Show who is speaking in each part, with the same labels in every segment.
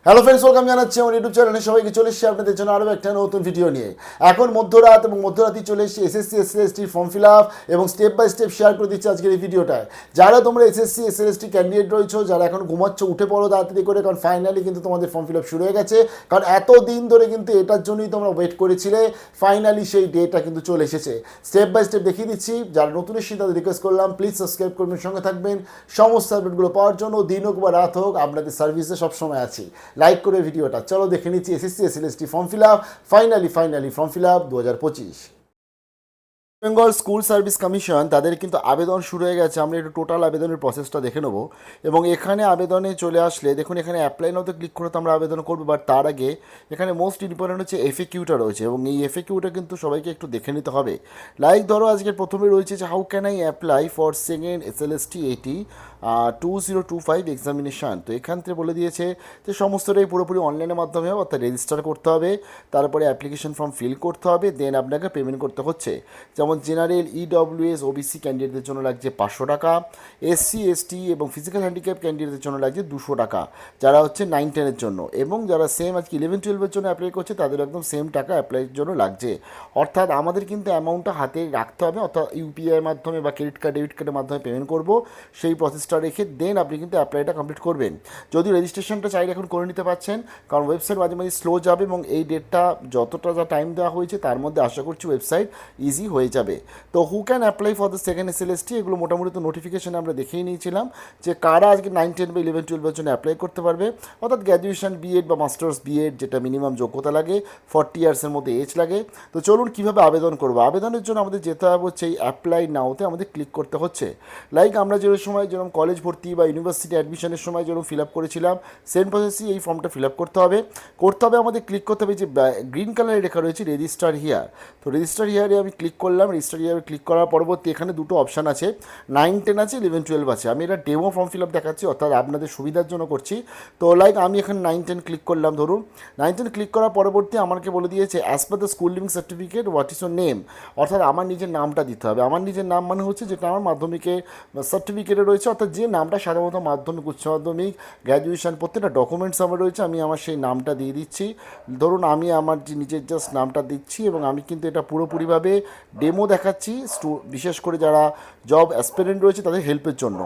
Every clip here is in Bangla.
Speaker 1: হ্যালো ফ্রেন্ডস, ওয়েলকাম জানাচ্ছি আমার ইউটিউব চ্যানেলে। সবাইকে চলে এসেছি আপনাদের জন্য আরও একটা নতুন ভিডিও নিয়ে। এখন মধ্যরাত এবং মধ্যরাতেই চলে এসেছি SSC SLST form fill up এবং স্টেপ বাই স্টেপ শেয়ার করে দিচ্ছি আজকের এই ভিডিওটায়। যারা তোমরা এসএসসি এসএলএসটি ক্যান্ডিডেট রয়েছো, যারা এখন ঘুমাচ্ছ, উঠে পড়ো তাড়াতাড়ি করে, কারণ ফাইনালি কিন্তু তোমাদের ফর্ম ফিল আপ শুরু হয়ে গেছে। কারণ এত দিন ধরে কিন্তু এটার জন্যই তোমরা ওয়েট করেছিলে, ফাইনালি সেই ডেটা কিন্তু চলে এসেছে। স্টেপ বাই স্টেপ দেখিয়ে দিচ্ছি। যারা নতুন এসেছি তাদের রিকোয়েস্ট করলাম প্লিজ সাবস্ক্রাইব করবেন, সঙ্গে থাকবেন সমস্ত আপডেটগুলো পাওয়ার জন্য। দিন হোক বা রাত হোক, আপনাদের সার্ভিসে সবসময় আছি। লাইক করে ভিডিওটা চলো দেখে নিচ্ছি SSC SLST form fill up. Finally form fill up 2025। Bengal school service commission তাদের কিন্তু আবেদন শুরু হয়ে গেছে। আমরা একটু টোটাল আবেদনের প্রসেসটা দেখে নেবো এবং এখানে আবেদনে চলে আসলে দেখুন এখানে অ্যাপ্লাই নাওতে ক্লিক করে তো আমরা আবেদন করবো। বাট তার আগে এখানে মোস্ট ইম্পর্টেন্ট হচ্ছে এফএকিউটা রয়েছে এবং এই এফএকিউটা কিন্তু সবাইকে একটু দেখে নিতে হবে। লাইক ধরো আজকে প্রথমে রয়েছে যে how can I apply for second SLST 2025 examination. তো এখান থেকে বলে দিয়েছে যে সমস্তটাই পুরোপুরি অনলাইনের মাধ্যমে হবে, অর্থাৎ রেজিস্টার করতে হবে, তারপরে অ্যাপ্লিকেশন ফর্ম ফিল করতে হবে, দেন আপনাকে পেমেন্ট করতে হচ্ছে। যেমন জেনারেল, ইডব্লিউএস, ওবিসি ক্যান্ডিডেটদের জন্য লাগছে 500 টাকা, এসসি এসটি এবং ফিজিক্যাল হ্যান্ডিক্যাপ ক্যান্ডিডেটদের জন্য লাগছে 200 টাকা, যারা হচ্ছে 9-10-এর জন্য। এবং যারা সেম আজকে 11-12-এর জন্য অ্যাপ্লাই করছে তাদের একদম সেম টাকা অ্যাপ্লাইয়ের জন্য লাগছে। অর্থাৎ আমাদের কিন্তু অ্যামাউন্টটা হাতে রাখতে হবে, অর্থাৎ ইউপিআইয়ের মাধ্যমে বা ক্রেডিট কার্ড ডেবিট কার্ডের মাধ্যমে পেমেন্ট করবো, সেই প্রসেসটা রেখে দেন আপনি কিন্তু অ্যাপ্লাইটা কমপ্লিট করবেন। যদি রেজিস্ট্রেশনটা চাইলে এখন করে নিতে পারছেন, কারণ ওয়েবসাইট মাঝে মাঝে স্লো যাবে এবং এই ডেটটা যতটা যা টাইম দেওয়া হয়েছে তার মধ্যে আশা করছি ওয়েবসাইট ইজি হয়ে যাবে। তো who can apply for the second SLST, এগুলো মোটামুটি তো নোটিফিকেশানে আমরা দেখেই নিয়েছিলাম যে কারা আজকে 9-10 বা 11-12-এর জন্য অ্যাপ্লাই করতে পারবে। অর্থাৎ গ্র্যাজুয়েশন বিএড বা মাস্টার্স বিএড, যেটা মিনিমাম যোগ্যতা লাগে, 40 ইয়ার্সের মধ্যে এজ লাগে। তো চলুন কীভাবে আবেদন করবো। আবেদনের জন্য আমাদের যেতে হবে হচ্ছে এই অ্যাপ্লাই নাওতে আমাদের ক্লিক করতে হচ্ছে। লাইক আমরা যে সময় যেরকম কলেজ ভর্তি বা ইউনিভার্সিটি অ্যাডমিশনের সময় যেরকম ফিল আপ করেছিলাম, সেম প্রসেসই এই ফর্মটা ফিল আপ করতে হবে। আমাদের ক্লিক করতে হবে যে গ্রিন কালারে লেখা রয়েছে রেজিস্টার হিয়ার। তো রেজিস্টার হিয়ারে আমি ক্লিক করলাম। রেজিস্টার হিয়ারে ক্লিক করার পরবর্তী এখানে দুটো অপশান আছে, 9-10 আছে, 11-12 আছে। আমি এটা ডেমো ফর্ম ফিল আপ দেখাচ্ছি, অর্থাৎ আপনাদের সুবিধার জন্য করছি। তো লাইক আমি এখানে 9-10 ক্লিক করলাম। ধরুন 9-10 ক্লিক করার পরবর্তী আমাকে বলে দিয়েছে as per the school living certificate what is your name, অর্থাৎ আমার নিজের নামটা দিতে হবে। আমার নিজের নাম মানে হচ্ছে যেটা আমার মাধ্যমিকে সার্টিফিকেটে রয়েছে, অর্থাৎ যে নামটা সাধারণত মাধ্যমিক, উচ্চ মাধ্যমিক, গ্র্যাজুয়েশন প্রত্যেকটা ডকুমেন্টস আমার রয়েছে, আমি আমার সেই নামটা দিয়ে দিচ্ছি। ধরুন আমি আমার যে নিজের জাস্ট নামটা দিচ্ছি এবং আমি কিন্তু এটা পুরোপুরিভাবে ডেমো দেখাচ্ছি, বিশেষ করে যারা জব অ্যাসপিরেন্ট রয়েছে তাদের হেল্পের জন্য।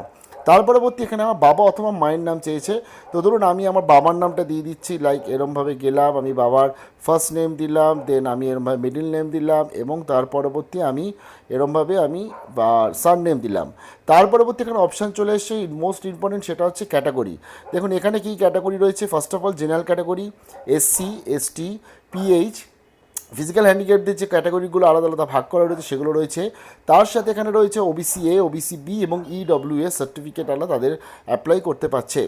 Speaker 1: তার পরবর্তী এখানে আমার বাবা অথবা মায়ের নাম চেয়েছে। তো ধরুন আমি আমার বাবার নামটা দিয়ে দিচ্ছি। লাইক এরমভাবে গেলাম, আমি বাবার ফার্স্ট নেম দিলাম, দেন আমি এরমভাবে মিডল নেম দিলাম এবং তার পরবর্তী আমি এরমভাবে আমি বা সার নেম দিলাম। তার পরবর্তী এখানে অপশান চলে এসছে মোস্ট ইম্পর্টেন্ট, সেটা হচ্ছে ক্যাটাগরি। দেখুন এখানে কী ক্যাটাগরি রয়েছে। First of all general category, SC ST, PH, physical হ্যান্ডিক্যাপদের যে ক্যাটাগরিগুলো আলাদা আলাদা ভাগ করা রয়েছে সেগুলো রয়েছে। তার সাথে এখানে রয়েছে ওবিসি এ, ওবিসি বি এবং ইডব্লিউএস সার্টিফিকেট আলাদা তাদের অ্যাপ্লাই করতে পারছে।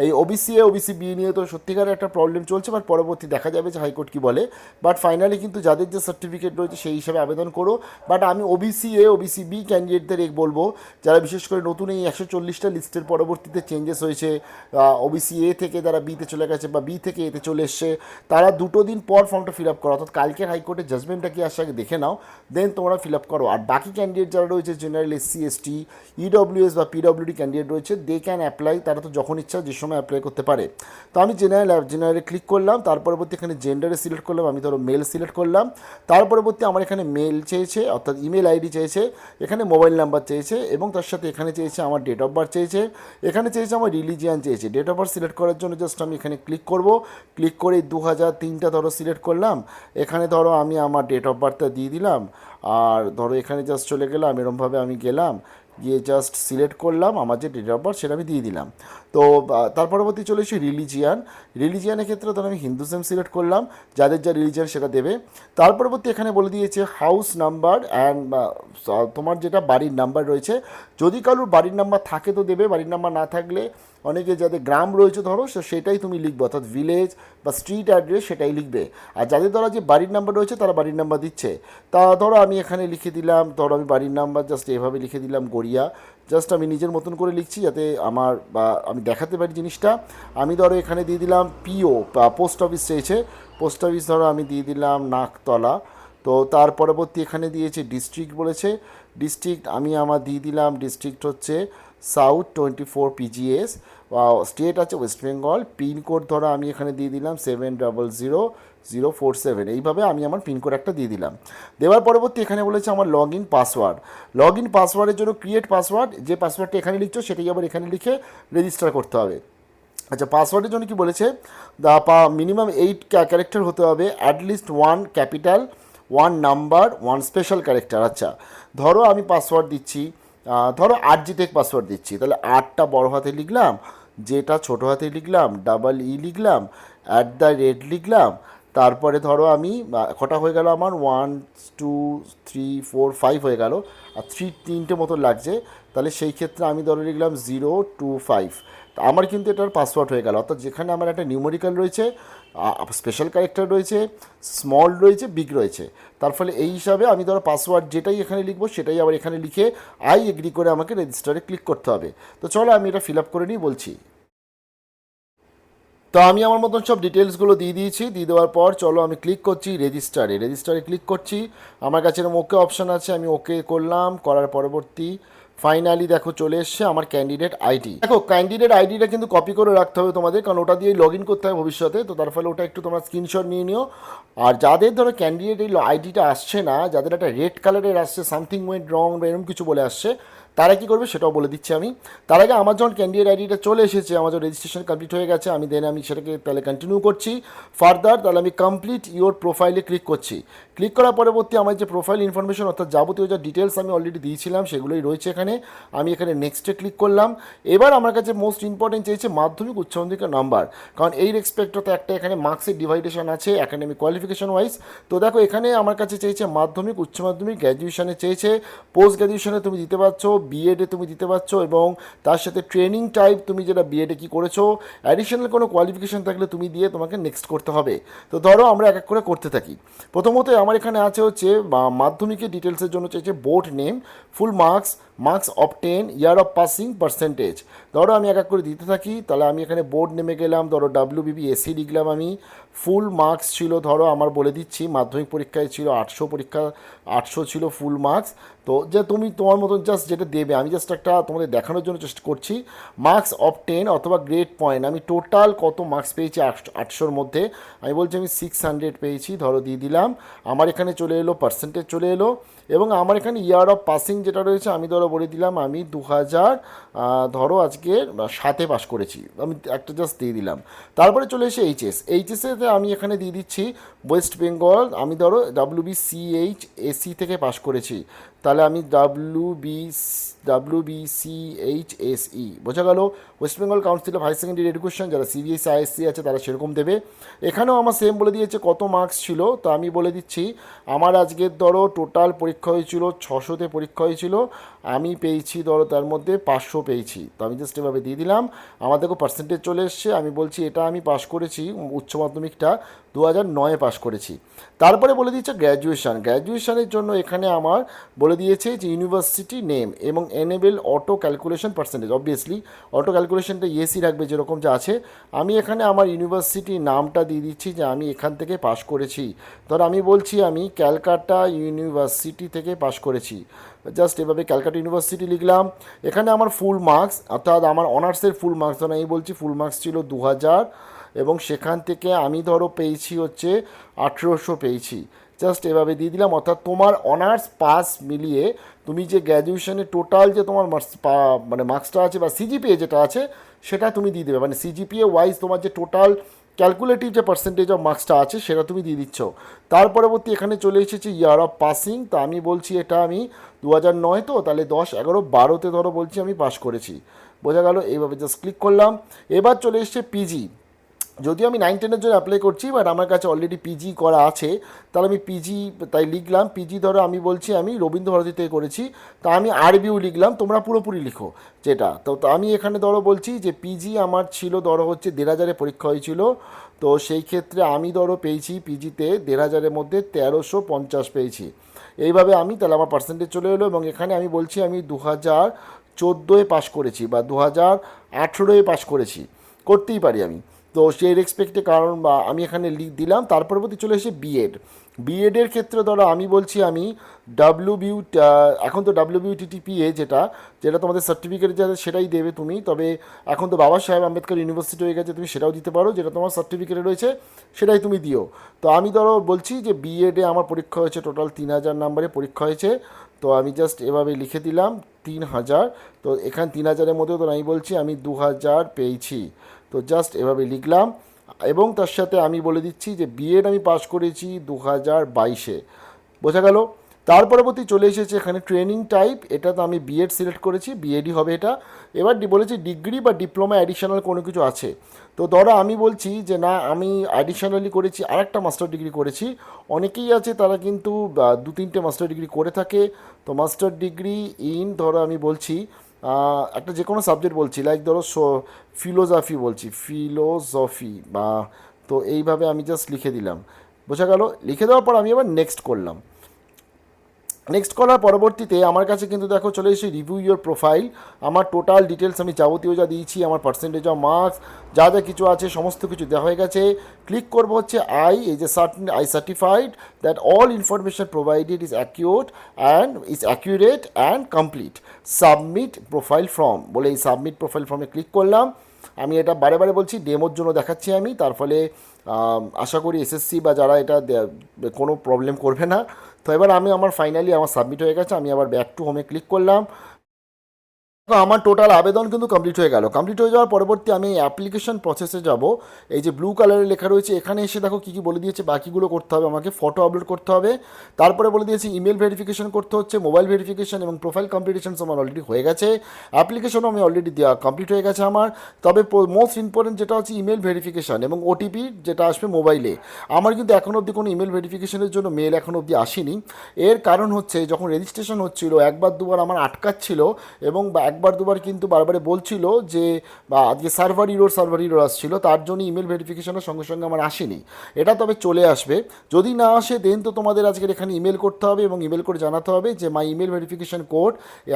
Speaker 1: এই ওবিসি এ, ওবিসি বি নিয়ে তো সত্যিকারের একটা প্রবলেম চলছে, বাট পরবর্তী দেখা যাবে যে হাইকোর্ট কী বলে। বাট ফাইনালি কিন্তু যাদের যে সার্টিফিকেট রয়েছে সেই হিসাবে আবেদন করো। বাট আমি ওবিসি এ, ওবিসি বি ক্যান্ডিডেটদের বলবো, যারা বিশেষ করে নতুন এই 140টা লিস্টের পরবর্তীতে চেঞ্জেস হয়েছে, ওবিসি এ থেকে তারা বিতে চলে গেছে বা বি থেকে এতে চলে এসছে, তারা 2 দিন পর ফর্মটা ফিল আপ করো, অর্থাৎ কালকে হাইকোর্টের জাজমেন্টটা কি আসে আগে দেখে নাও, দেন তোমরা ফিল আপ করো। আর বাকি ক্যান্ডিডেট যারা রয়েছে জেনারেল, এসসি এসটি, ইডব্লিউএস বা পিডব্লিউডি ক্যান্ডিডেট রয়েছে, দে ক্যান অ্যাপ্লাই, তারা তো যখন ইচ্ছা যে সময় অ্যাপ্লাই করতে পারে। তো আমি জেনারেলে ক্লিক করলাম। তার পরবর্তী এখানে জেন্ডারে সিলেক্ট করলাম, আমি ধরো মেল সিলেক্ট করলাম। তার পরবর্তী আমার এখানে মেল চেয়েছে, অর্থাৎ ইমেল আইডি চেয়েছে, এখানে মোবাইল নাম্বার চেয়েছে এবং তার সাথে এখানে চেয়েছে আমার ডেট অফ বার্থ চেয়েছে, এখানে চেয়েছে আমার রিলিজিয়ান চেয়েছে। ডেট অফ বার্থ সিলেক্ট করার জন্য জাস্ট আমি এখানে ক্লিক করব। ক্লিক করে 2003টা ধরো সিলেক্ট করলাম। এখানে ধরো আমি আমার ডেট অফ বার্থটা দিয়ে দিলাম আর ধরো এখানে জাস্ট চলে গেলাম, এরমভাবে আমি গেলাম, গিয়ে জাস্ট সিলেক্ট করলাম আমার যে ডেট অফ বার্থ সেটা আমি দিয়ে দিলাম। তো তার পরবর্তী চলে এসে রিলিজিয়ানের ক্ষেত্রে ধরো আমি হিন্দুজম সিলেক্ট করলাম, যাদের যা রিলিজিয়ান সেটা দেবে। তার পরবর্তী এখানে বলে দিয়েছে হাউস নাম্বার অ্যান্ড তোমার যেটা বাড়ির নাম্বার রয়েছে, যদি কারোর বাড়ির নাম্বার থাকে তো দেবে, বাড়ির নাম্বার না থাকলে অনেকে যাদের গ্রাম রয়েছে ধরো সেটাই তুমি লিখবে, অর্থাৎ ভিলেজ বা স্ট্রিট অ্যাড্রেস সেটাই লিখবে। আর যাদের ধরো যে বাড়ির নাম্বার রয়েছে তারা বাড়ির নাম্বার দিচ্ছে। তা ধরো আমি এখানে লিখে দিলাম, ধরো আমি বাড়ির নাম্বার জাস্ট এভাবে লিখে দিলাম গড়িয়া, জাস্ট আমি নিজের মতন করে লিখছি যাতে আমার বা আমি দেখাতে পারি জিনিসটা। আমি ধরো এখানে দিয়ে দিলাম পিও, পোস্ট অফিস চেয়েছে, পোস্ট অফিস ধরো আমি দিয়ে দিলাম নাকতলা। তো তার পরবর্তী এখানে দিয়েছে ডিস্ট্রিক্ট বলেছে, ডিস্ট্রিক্ট আমি আমার দিয়ে দিলাম, ডিস্ট্রিক্ট হচ্ছে সাউথ 24 পিজিএস, স্টেট আছে ওয়েস্ট বেঙ্গল, পিনকোড ধরো আমি এখানে দিয়ে দিলাম 700047, এইভাবে আমি আমার পিনকোড একটা দিয়ে দিলাম। দেওয়ার পরবর্তী এখানে বলেছে আমার log in password. Log in পাসওয়ার্ডের জন্য ক্রিয়েট পাসওয়ার্ড, যে পাসওয়ার্ডটা এখানে লিখছো সেটাই আবার এখানে লিখে রেজিস্টার করতে হবে। আচ্ছা, পাসওয়ার্ডের জন্য কি বলেছে, মিনিমাম 8 ক্যারেক্টার হতে হবে, at least 1 capital, 1 number, 1 special character. আচ্ছা, ধরো আমি পাসওয়ার্ড দিচ্ছি, ধরো 8 জিটেক পাসওয়ার্ড দিচ্ছি, তাহলে 8টা বড় হাতে লিখলাম, যেটা ছোটো হাতে লিখলাম, ডাবল ই লিখলাম, লিখলাম, তারপরে ধরো আমি কটা হয়ে গেল আমার, 1 2 3 4 5 হয়ে গেল, আর 3 মতো লাগছে, তাহলে সেই ক্ষেত্রে আমি ধরো লিখলাম 025। আমার কিন্তু এটার পাসওয়ার্ড হয়ে গেল, অর্থাৎ যেখানে আমার একটা নিউমেরিক্যাল রয়েছে, স্পেশাল ক্যারেক্টার রয়েছে, স্মল রয়েছে, বিগ রয়েছে, তার ফলে এই হিসাবে আমি ধরো পাসওয়ার্ড যেটাই এখানে লিখবো সেটাই আবার এখানে লিখে আই এগ্রি করে আমাকে রেজিস্টারে ক্লিক করতে হবে। তো চলো আমি এটা ফিল আপ করে নিই বলছি। তো আমি আমার মতন সব ডিটেলসগুলো দিয়ে দিয়েছি, দিয়ে দেওয়ার পর চলো আমি ক্লিক করছি রেজিস্টারে ক্লিক করছি। আমার কাছে এরকম ওকে অপশান আছে, আমি ওকে করলাম, করার পরবর্তী ফাইনালি দেখো চলে এসছে আমার ক্যান্ডিডেট আইডি। দেখো ক্যান্ডিডেট আইডিটা কিন্তু কপি করে রাখতে হবে তোমাদের, কারণ ওটা দিয়েই লগ ইন করতে হবে ভবিষ্যতে, তো তার ফলে ওটা একটু তোমরা স্ক্রিনশট নিয়ে নিও। আর যাদের ধরো ক্যান্ডিডেট এই আইডিটা আসছে না, যাদের একটা রেড কালারের আসছে সামথিং ওয়েন্ট রং বা এরকম কিছু বলে আসছে, তারা কী করবে সেটাও বলে দিচ্ছি আমি। তার আগে আমার যখন ক্যান্ডিডেট আইডিটা চলে এসেছে, আমার যখন রেজিস্ট্রেশন কমপ্লিট হয়ে গেছে, আমি সেটাকে তাহলে কন্টিনিউ করছি ফার্দার। তাহলে আমি কমপ্লিট ইওর প্রোফাইলে ক্লিক করছি। ক্লিক করার পরবর্তী আমার যে প্রোফাইল ইনফরমেশন অর্থাৎ যাবতীয় যা ডিটেলস আমি অলরেডি দিয়েছিলাম সেগুলোই রয়েছে এখানে। আমি এখানে নেক্সটে ক্লিক করলাম। এবার আমার কাছে মোস্ট ইম্পর্টেন্ট চেয়েছে মাধ্যমিক উচ্চ মাধ্যমিকের নাম্বার, কারণ এই রেসপেক্টতে একটা এখানে মার্কসের ডিভাইডেশন আছে একাডেমিক কোয়ালিফিকেশন ওয়াইজ। তো দেখো এখানে আমার কাছে চেয়েছে মাধ্যমিক, উচ্চ মাধ্যমিক, গ্র্যাজুয়েশনে চেয়েছে, পোস্ট গ্র্যাজুয়েশনে তুমি দিতে পারছো, বিএডে তুমি দিতে পারছো, এবং তার সাথে ট্রেনিং টাইপ তুমি যেটা বিএডে কী করেছো, অ্যাডিশনাল কোনো কোয়ালিফিকেশন থাকলে তুমি দিয়ে তোমাকে নেক্সট করতে হবে। তো ধরো আমরা এক এক করে করতে থাকি। প্রথমত আমার এখানে আছে হচ্ছে মাধ্যমিকের ডিটেলসের জন্য চাইছে board name, full marks obtain, year of passing, percentage. ধরো আমি এক এক করে দিতে থাকি। তাহলে আমি এখানে বোর্ড নেমে গেলাম, ধরো WBBSC লিখলাম আমি। ফুল মার্কস ছিল ধরো আমার বলে দিচ্ছি মাধ্যমিক পরীক্ষায় ছিল 800 ছিল ফুল মার্কস। তো যে তুমি তোমার মতন জাস্ট যেটা দেবে, আমি জাস্ট একটা তোমাদের দেখানোর জন্য চেষ্টা করছি। মার্কস অবটেন অথবা গ্রেড পয়েন্ট, আমি টোটাল কত মার্কস পেয়েছি 800-র মধ্যে, আমি বলছি আমি 600 পেয়েছি, ধরো দিয়ে দিলাম। আমার এখানে চলে এলো পার্সেন্টেজ চলে এলো, এবং আমার এখানে ইয়ার অফ পাসিং যেটা রয়েছে আমি ধরো বলে দিলাম আমি 2000 ধরো আজকে 7-এ পাস করেছি, আমি একটা জাস্ট দিয়ে দিলাম। তারপরে চলে এসে এইচএসেতে আমি এখানে দিয়ে দিচ্ছি ওয়েস্ট বেঙ্গল, আমি ধরো WBCHSC থেকে পাস করেছি, তাহলে আমি WBCHSE, বোঝা গেল, West Bengal council of higher secondary education, যারা CBSE ISC আছে তারা সেরকম দেবে। এখানেও আমার সেম বলে দিয়েছে কত মার্কস ছিল, তো আমি বলে দিচ্ছি আমার আজকের ধরো টোটাল পরীক্ষা হয়েছিল 600তে পরীক্ষা হয়েছিল, আমি পেয়েছি ধরো তার মধ্যে 500 পেয়েছি, তো আমি জাস্ট এভাবে দিয়ে দিলাম। আমার দেখো পার্সেন্টেজ চলে এসছে, আমি বলছি এটা আমি পাস করেছি উচ্চ মাধ্যমিকটা 2009-এ পাস করেছি। তারপরে বলে দিচ্ছে গ্র্যাজুয়েশনের জন্য এখানে আমার বলে দিয়েছে যে ইউনিভার্সিটি নেম এবং enable auto calculation percentage, obviously auto ক্যালকুলেশনটা ইয়েসি রাখবে যেরকম যা আছে। আমি এখানে আমার ইউনিভার্সিটি নামটা দিয়ে দিচ্ছি যে আমি এখান থেকে পাস করেছি, ধর আমি বলছি আমি ক্যালকাটা ইউনিভার্সিটি থেকে পাস করেছি, জাস্ট এভাবে ক্যালকাটা ইউনিভার্সিটি লিখলাম। এখানে আমার ফুল মার্কস অর্থাৎ আমার অনার্সের ফুল মার্কস, ধর আমি বলছি ফুল মার্কস ছিল 2000, এবং সেখান থেকে আমি ধরো পেয়েছি হচ্ছে 1800 পেয়েছি, জাস্ট এভাবে দিয়ে দিলাম। অর্থাৎ তোমার অনার্স পাস মিলিয়ে তুমি যে গ্র্যাজুয়েশনে টোটাল যে তোমার মানে মার্কসটা আছে বা সিজিপিএ যেটা আছে সেটা তুমি দিয়ে দেবে, মানে সিজিপিএ ওয়াইজ তোমার যে টোটাল ক্যালকুলেটিভ যে পার্সেন্টেজ অফ মার্কসটা আছে সেটা তুমি দিয়ে দিচ্ছ। তার পরবর্তী এখানে চলে এসেছে ইয়ার অফ পাসিং, তো আমি বলছি এটা আমি 2009, তো তাহলে 10, 11, 12তে ধরো বলছি আমি পাস করেছি, বোঝা গেল। এইভাবে জাস্ট ক্লিক করলাম। এবার চলে এসছে পিজি, যদিও আমি 9-10-এর জন্য অ্যাপ্লাই করছি, বাট আমার কাছে অলরেডি পিজি করা আছে, তাহলে আমি পিজি তাই লিখলাম। পিজি ধরো আমি বলছি আমি রবীন্দ্রভারতী থেকে করেছি, তা আমি আরবিও লিখলাম, তোমরা পুরোপুরি লিখো যেটা। তো আমি এখানে ধরো বলছি যে পিজি আমার ছিল ধরো হচ্ছে 1500-এ পরীক্ষা হয়েছিল, তো সেই ক্ষেত্রে আমি ধরো পেয়েছি পিজিতে 1500-এর মধ্যে 1350 পেয়েছি। এইভাবে আমি তাহলে আমার পার্সেন্টেজ চলে এলো, এবং এখানে আমি বলছি আমি 2014-এ পাস করেছি বা 2018-এ পাস করেছি, করতেই পারি আমি। তো সেই রেসপেক্টে কারণ বা আমি এখানে দিলাম। তার পরবর্তী চলে এসে বিএড। বিএডের ক্ষেত্রে ধরো আমি বলছি আমি এখন তো WBUTTPA যেটা যেটা তোমাদের সার্টিফিকেট যাতে সেটাই দেবে তুমি, তবে এখন তো বাবা সাহেব আম্বেদকর ইউনিভার্সিটি হয়ে গেছে, তুমি সেটাও দিতে পারো, যেটা তোমার সার্টিফিকেটে রয়েছে সেটাই তুমি দিও। তো আমি ধরো বলছি যে বিএডে আমার পরীক্ষা হয়েছে টোটাল 3000 নাম্বারে পরীক্ষা হয়েছে। তো আমি জাস্ট এভাবে লিখে দিলাম 3000। তো এখানে 3000-এর মধ্যেও তো আমি বলছি আমি 2000 পেয়েছি। তো জাস্ট এভাবে লিখলাম এবং তার সাথে আমি বলে দিচ্ছি যে বিএড আমি পাস করেছি 2022-এ। বোঝা গেল? তার পরবর্তী চলে এসেছে এখানে ট্রেনিং টাইপ, এটা তো আমি বিএড সিলেক্ট করেছি, বিএডই হবে এটা। এবার বলেছি ডিগ্রি বা ডিপ্লোমা অ্যাডিশনাল কোনো কিছু আছে। তো ধরো আমি বলছি যে না আমি অ্যাডিশনালি করেছি আরেকটা মাস্টার ডিগ্রি করেছি। অনেকেই আছে তারা কিন্তু 2-3টে মাস্টার ডিগ্রি করে থাকে। তো মাস্টার ডিগ্রি ইন ধরো আমি বলছি একটা যে কোনো সাবজেক্ট বলছি, লাইক ধরো ফিলোজফি বলছি, ফিলোজফি বা, তো এইভাবে আমি জাস্ট লিখে দিলাম। বোঝা গেল? লিখে দেওয়ার পর আমি আবার নেক্সট করলাম। নেক্সট করার পরবর্তীতে আমার কাছে কিন্তু দেখো চলে এসে রিভিউ ইয়োর প্রোফাইল। আমার টোটাল ডিটেলস আমি যাবতীয় যা দিয়েছি, আমার পার্সেন্টেজ অফ মার্কস যা যা কিছু আছে সমস্ত কিছু দেওয়া হয়ে গেছে। ক্লিক করবো হচ্ছে I certified that all information provided is accurate and complete, submit profile form বলে এই সাবমিট প্রোফাইল ফর্মে ক্লিক করলাম। আমি এটা বারে বারে বলছি ডেমোর জন্য দেখাচ্ছি আমি, তার ফলে আশা করি এসএসসি বা যারা এটা কোনো প্রবলেম করবে না। তো এবার আমি আমার ফাইনালি আমার সাবমিট হয়ে গেছে, আমি আবার ব্যাক টু হোমে ক্লিক করলাম। তো আমার টোটাল আবেদন কিন্তু কমপ্লিট হয়ে গেল। কমপ্লিট হয়ে যাওয়ার পরবর্তী আমি অ্যাপ্লিকেশন প্রসেসে যাব। এই যে ব্লু কালারে লেখা রয়েছে এখানে এসে দেখো কী কী বলে দিয়েছে, বাকিগুলো করতে হবে আমাকে, ফটো আপলোড করতে হবে, তারপরে বলে দিয়েছে ইমেল ভেরিফিকেশন করতে হচ্ছে, মোবাইল ভেরিফিকেশন এবং প্রোফাইল কমপ্লিটেশনস আমার অলরেডি হয়ে গেছে, অ্যাপ্লিকেশনও আমি অলরেডি দেওয়া কমপ্লিট হয়ে গেছে আমার। তবে মোস্ট ইম্পর্টেন্ট যেটা হচ্ছে ইমেল ভেরিফিকেশান এবং ওটিপি যেটা আসবে মোবাইলে। আমার কিন্তু এখনও অবধি কোনো ইমেল ভেরিফিকেশনের জন্য মেল এখনও অবধি আসেনি। এর কারণ হচ্ছে যখন রেজিস্ট্রেশন হচ্ছিল একবার দুবার আমার আটকাচ্ছিল এবং একবার দুবার কিন্তু বারবারে বলছিল যে বা আজকে সার্ভার ইরোর আসছিল, তার জন্য ইমেল ভেরিফিকেশনের সঙ্গে সঙ্গে আমার আসেনি। এটা তবে চলে আসবে, যদি না আসে দেন তো তোমাদের আজকের এখানে ইমেল করতে হবে এবং ইমেল করে জানাতে হবে যে মাই email verification code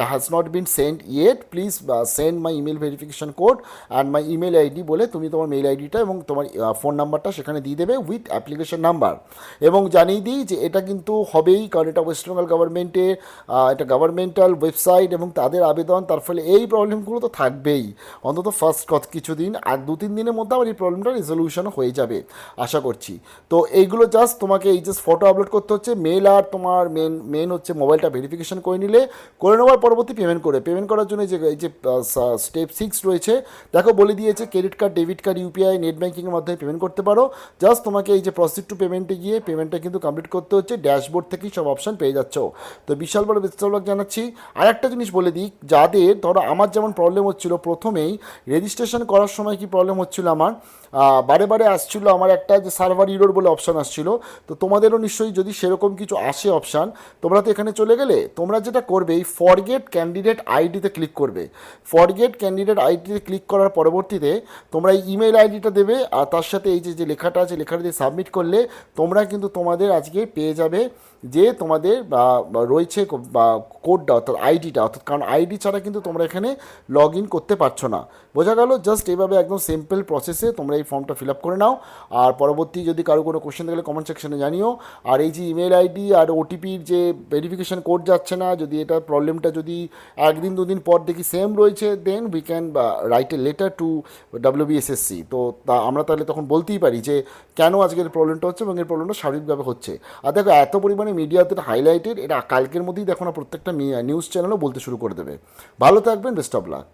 Speaker 1: has not been send yet, please send my email verification code and my email ID বলে তুমি তোমার মেল আইডিটা এবং তোমার ফোন নাম্বারটা সেখানে দিয়ে দেবে উইথ অ্যাপ্লিকেশন নাম্বার। এবং জানিয়ে দিই যে এটা কিন্তু হবেই, কারণ এটা ওয়েস্ট বেঙ্গল গভর্নমেন্টের এটা গভর্নমেন্টাল ওয়েবসাইট এবং তাদের আবেদন, তার ফলে এই প্রবলেমগুলো তো থাকবেই অন্তত ফার্স্ট কিছুদিন, আর 2-3 দিনের মধ্যে আবার এই প্রবলেমটা রেজলিউশনও হয়ে যাবে আশা করছি। তো এইগুলো জাস্ট তোমাকে এই জাস্ট ফটো আপলোড করতে হচ্ছে, মেল আর তোমার মেন হচ্ছে মোবাইলটা ভেরিফিকেশন করে নিলে, করে নেওয়ার পরবর্তী পেমেন্ট করার জন্য এই যে স্টেপ 6 রয়েছে দেখো বলে দিয়েছে credit card, debit card, UPI, net ব্যাঙ্কিংয়ের মাধ্যমে পেমেন্ট করতে পারো। জাস্ট তোমাকে এই যে প্রসিড টু পেমেন্টে গিয়ে পেমেন্টটা কিন্তু কমপ্লিট করতে হচ্ছে, ড্যাশবোর্ড থেকেই সব অপশান পেয়ে যাচ্ছ। তো বিশাল বড় বেস্ট জানাচ্ছি। আর একটা জিনিস বলে দিই, যাদের ধরো আমার যেমন প্রবলেম হচ্ছিল প্রথমেই রেজিস্ট্রেশন করার সময় কি প্রবলেম হচ্ছিল আমার, বারে বারে আসছিলো আমার একটা যে সার্ভার ইরোর বলে অপশান আসছিলো। তো তোমাদেরও নিশ্চয়ই যদি সেরকম কিছু আসে অপশান, তোমরা তো এখানে চলে গেলে তোমরা যেটা করবে এই ফরগেট ক্যান্ডিডেট আইডিতে ক্লিক করবে। ফরগেট ক্যান্ডিডেট আইডিতে ক্লিক করার পরবর্তীতে তোমরা এই ইমেল আইডিটা দেবে আর তার সাথে এই যে লেখাটা আছে লেখাটা দিয়ে সাবমিট করলে তোমরা কিন্তু তোমাদের আজকে পেয়ে যাবে যে তোমাদের রয়েছে বা কোডটা অর্থাৎ আইডিটা, অর্থাৎ কারণ আইডি ছাড়া কিন্তু তোমরা এখানে লগ ইন করতে পারছো না। বোঝা গেল? জাস্ট এইভাবে একদম সিম্পল প্রসেসে তোমরা এই ফর্মটা ফিল আপ করে নাও। আর পরবর্তী যদি কারো কোনো কোশ্চেন থাকলে কমেন্ট সেকশনে জানিও। আর এই যে ইমেল আইডি আর ওটিপির যে ভেরিফিকেশান কোড যাচ্ছে না, যদি এটা প্রবলেমটা যদি 1-দিন 2 দিন পর দেখি সেম রয়েছে, then we can write a letter to WBSSC। তো আমরা তাহলে তখন বলতেই পারি যে কেন আজকের প্রবলেমটা হচ্ছে এবং এর প্রবলেমটা স্বাভাবিকভাবে হচ্ছে। আর দেখো এত পরিমাণে মিডিয়াতে হাইলাইটেড, এটা কালকের মধ্যেই দেখো না প্রত্যেকটা নিউজ চ্যানেলও বলতে শুরু করে দেবে। ভালো থাকবেন, বেস্ট অফ লাক।